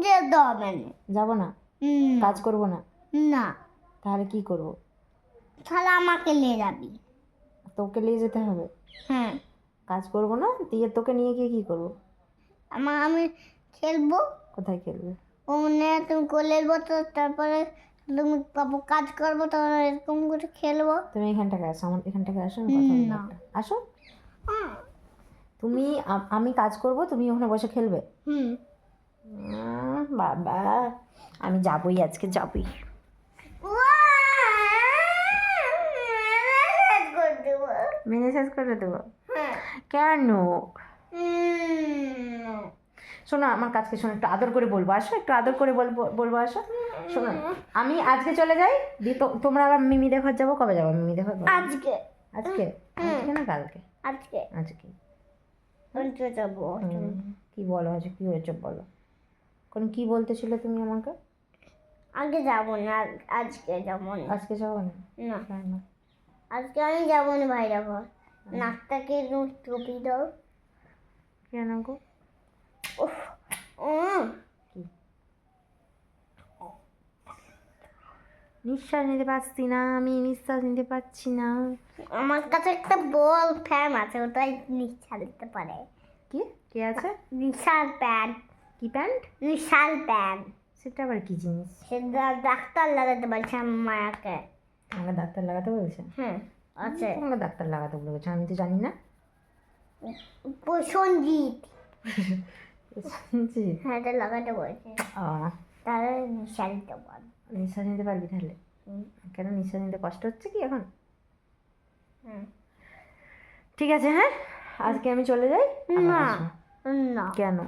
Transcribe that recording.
যেতে হবে না। যাবো না? কাজ করবো না? না। তাহলে কি করব? তাহলে আমাকে নিয়ে যাবি। তোকে নিয়ে যেতে হবে? হ্যাঁ। কাজ করবো না দিয়ে তোকে নিয়ে গিয়ে কি করবো? আমি খেলবো। কোথায় খেলবে? ওখানে তুমি কোলে তো তারপরে তুমি কাজ করবো, তারপরে এরকম করে খেলবো। তুমি এখানটাকে আসো, আমার এখানটাকে আসো, আমি কথা বলবো একটা। আসো। তুমি আমি কাজ করব, তুমি ওখানে বসে খেলবে। বাবা, আমি যাবই, আজকে যাবই। মেনে শেষ করে দেবো? কেন? শোনো, আমার কাজকে শোনো, একটু আদর করে বলবো, আসো, একটু আদর করে বলবো আসো। শোনো, আমি আজকে চলে যাই, দিয়ে তোমরা আবার মিমি দেখার যাবো। কবে যাবো মিমি দেখার? আজকে। আজকে? আজকে না কালকে? আজকে। আজকে যাবো। কি বলো, আজকে কি হয়েছে বলো? কোন কি বলতেছিলে তুমি আমাকে? আগে যাবো না, আজকে যাবো না। আজকে যাবো না? না, কেন? আজকে আমি যাবো না বাইরে ঘর। নাকটাকে টুপি দাও। কেন গো? কি? নিঃশ্বাস নিতে পারছি না, আমি নিঃশ্বাস নিতে পারছি না। আমার কাছে একটা বল ফ্যান আছে, ওটাই নিঃশ্বাস নিতে পারে। কি? কে আছে? নিশাল প্যান্ট। কি প্যান্ট? নিশাল প্যান্ট। সেটা আবার কি জিনিস? সেটা ডাক্তার লাগাতে বলছে আমার মায়াকে। আমাকে ডাক্তার লাগাতে বলছে? হ্যাঁ, আছে। আমাকে ডাক্তার লাগাতে বলেছে, আমি তো জানি না। প্রসঞ্জিৎ। শুনছি। হ্যাঁ, এটা লাগাতে বলছে। তাহলে নিশাল নিতে বল। নিঃশ্বাস নিতে পারবি তাহলে? কেন, নিঃশ্বাস নিতে কষ্ট হচ্ছে কি এখন? ঠিক আছে, হ্যাঁ, আজকে আমি চলে যাই। না, কেন?